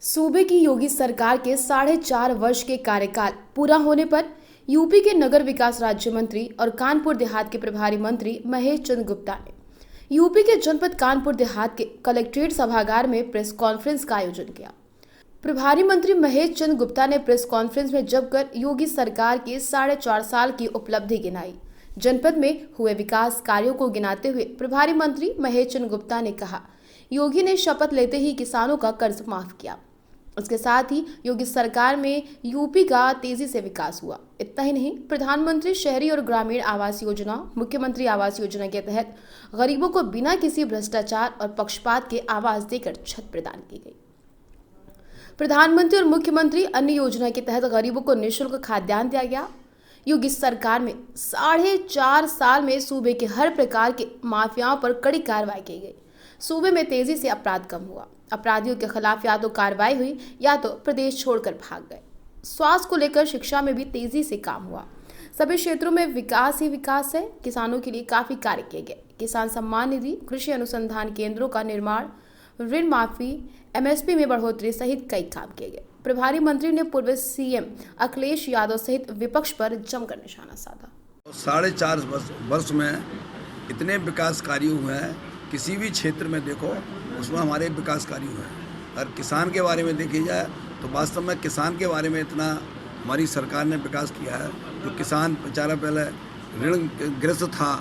सूबे की योगी सरकार के 4.5 वर्ष के कार्यकाल पूरा होने पर यूपी के नगर विकास राज्य मंत्री और कानपुर देहात के प्रभारी मंत्री महेश चंद्र गुप्ता ने यूपी के जनपद कानपुर देहात के कलेक्ट्रेट सभागार में प्रेस कॉन्फ्रेंस का आयोजन किया। प्रभारी मंत्री महेश चंद्र गुप्ता ने प्रेस कॉन्फ्रेंस में जमकर योगी सरकार के 4.5 साल की उपलब्धि गिनाई। जनपद में हुए विकास कार्यों को गिनाते हुए प्रभारी मंत्री महेश चंद्र गुप्ता ने कहा, योगी ने शपथ लेते ही किसानों का कर्ज माफ किया। इसके साथ ही योगी सरकार में यूपी का तेजी से विकास हुआ। इतना ही नहीं, प्रधानमंत्री शहरी और ग्रामीण आवास योजना, मुख्यमंत्री आवास योजना के तहत गरीबों को बिना किसी भ्रष्टाचार और पक्षपात के आवास देकर छत प्रदान की गई। प्रधानमंत्री और मुख्यमंत्री अन्य योजना के तहत गरीबों को निःशुल्क खाद्यान्न दिया गया। योगी सरकार में 4.5 साल में सूबे के हर प्रकार के माफियाओं पर कड़ी कार्रवाई की गई। सूबे में तेजी से अपराध कम हुआ। अपराधियों के खिलाफ या तो कार्रवाई हुई या तो प्रदेश छोड़कर भाग गए। स्वास्थ्य को लेकर शिक्षा में भी तेजी से काम हुआ। सभी क्षेत्रों में विकास ही विकास है। किसानों के लिए काफी कार्य किए गए। किसान सम्मान निधि, कृषि अनुसंधान केंद्रों का निर्माण, ऋण माफी, एमएसपी में बढ़ोतरी सहित कई काम किए गए। प्रभारी मंत्री ने पूर्व सीएम अखिलेश यादव सहित विपक्ष पर जमकर निशाना साधा। 4.5 वर्ष में इतने विकास कार्य हुए हैं, किसी भी क्षेत्र में देखो उसमें हमारे विकास कार्य हुए हैं। और किसान के बारे में देखी जाए तो वास्तव में किसान के बारे में इतना हमारी सरकार ने विकास किया है। जो किसान बेचारा पहले ऋणग्रस्त था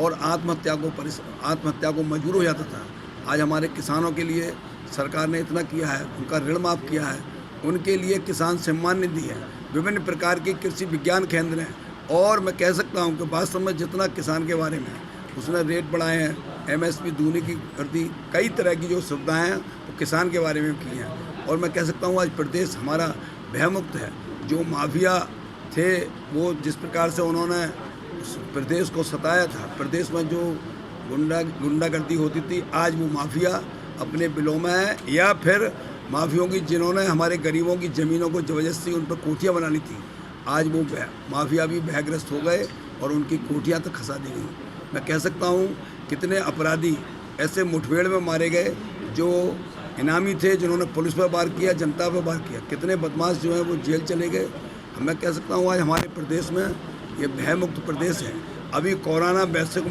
और आत्महत्या को मजबूर हो जाता था, आज हमारे किसानों के लिए सरकार ने इतना किया है, उनका ऋण माफ़ किया है, उनके लिए किसान सम्मान निधि है, विभिन्न प्रकार के कृषि विज्ञान केंद्र हैं। और मैं कह सकता हूं कि वास्तव में जितना किसान के बारे में उसने रेट बढ़ाए हैं, एमएसपी दूनी की कर दी, कई तरह की जो सुविधाएं हैं वो किसान के बारे में की हैं। और मैं कह सकता हूं आज प्रदेश हमारा भयमुक्त है। जो माफिया थे वो जिस प्रकार से उन्होंने प्रदेश को सताया था, प्रदेश में जो गुंडागर्दी होती थी, आज वो माफिया अपने बिलों में है। या फिर माफियों की जिन्होंने हमारे गरीबों की ज़मीनों को ज़बरदस्ती उन पर कोठियाँ बना ली थी, आज वो माफिया भी भयग्रस्त हो गए और उनकी कोठियाँ तक खसा दी गई। मैं कह सकता हूँ कितने अपराधी ऐसे मुठभेड़ में मारे गए जो इनामी थे, जिन्होंने पुलिस पर वार किया, जनता पर वार किया। कितने बदमाश जो हैं वो जेल चले गए। मैं कह सकता हूँ आज हमारे प्रदेश में ये भयमुक्त प्रदेश है। अभी कोरोना वैश्विक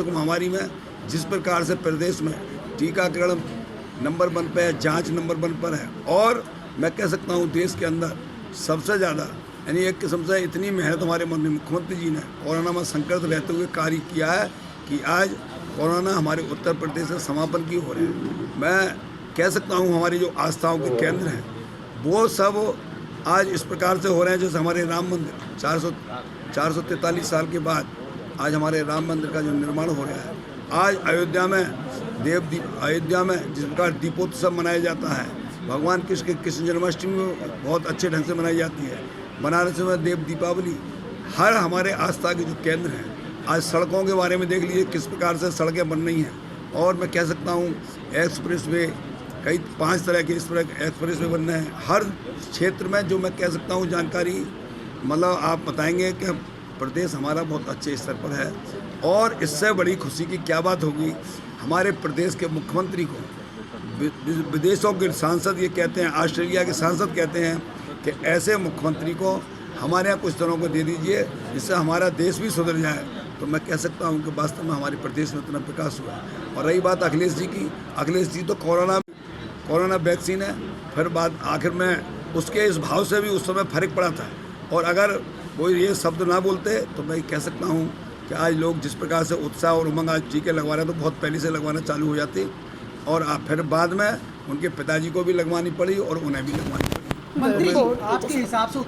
महामारी में जिस प्रकार से प्रदेश में टीकाकरण नंबर 1 पर है, जाँच नंबर 1 पर है। और मैं कह सकता हूँ देश के अंदर सबसे ज़्यादा यानी एक किस्म से इतनी मेहनत हमारे माननीय मुख्यमंत्री जी ने कोरोना में संकट रहते हुए कार्य किया है कि आज कोरोना हमारे उत्तर प्रदेश से समापन की हो रहे हैं। मैं कह सकता हूँ हमारी जो आस्थाओं के केंद्र हैं वो सब आज इस प्रकार से हो रहे हैं जैसे हमारे राम मंदिर 443 साल के बाद आज हमारे राम मंदिर का जो निर्माण हो रहा है। आज अयोध्या में जिस प्रकार दीपोत्सव मनाया जाता है, भगवान कृष्ण की कृष्ण जन्माष्टमी बहुत अच्छे ढंग से मनाई जाती है। बनारस में देव दीपावली, हर हमारे आस्था के जो केंद्र हैं, आज सड़कों के बारे में देख लीजिए किस प्रकार से सड़कें बन रही हैं। और मैं कह सकता हूँ एक्सप्रेस वे, कई 5 तरह के एक्सप्रेस वे बन रहे हैं हर क्षेत्र में। जो मैं कह सकता हूँ जानकारी मतलब आप बताएंगे कि प्रदेश हमारा बहुत अच्छे स्तर पर है। और इससे बड़ी खुशी की क्या बात होगी, हमारे प्रदेश के मुख्यमंत्री को विदेशों के सांसद ये कहते हैं, ऑस्ट्रेलिया के सांसद कहते हैं कि ऐसे मुख्यमंत्री को हमारे यहाँ कुछ दिनों को दे दीजिए जिससे हमारा देश भी सुधर जाए। तो मैं कह सकता हूँ कि वास्तव में हमारे प्रदेश में इतना विकास हुआ है। और रही बात अखिलेश जी की, अखिलेश जी तो कोरोना वैक्सीन है, फिर बाद आखिर में उसके इस भाव से भी उस समय फर्क पड़ा था। और अगर वो ये शब्द ना बोलते तो मैं कह सकता हूँ कि आज लोग जिस प्रकार से उत्साह और उमंग आज टीके लगवा रहे हैं तो बहुत पहले से लगवाना चालू हो जाती। और फिर बाद में उनके पिताजी को भी लगवानी पड़ी और उन्हें भी लगवानी पड़ी। मंत्री आपके हिसाब से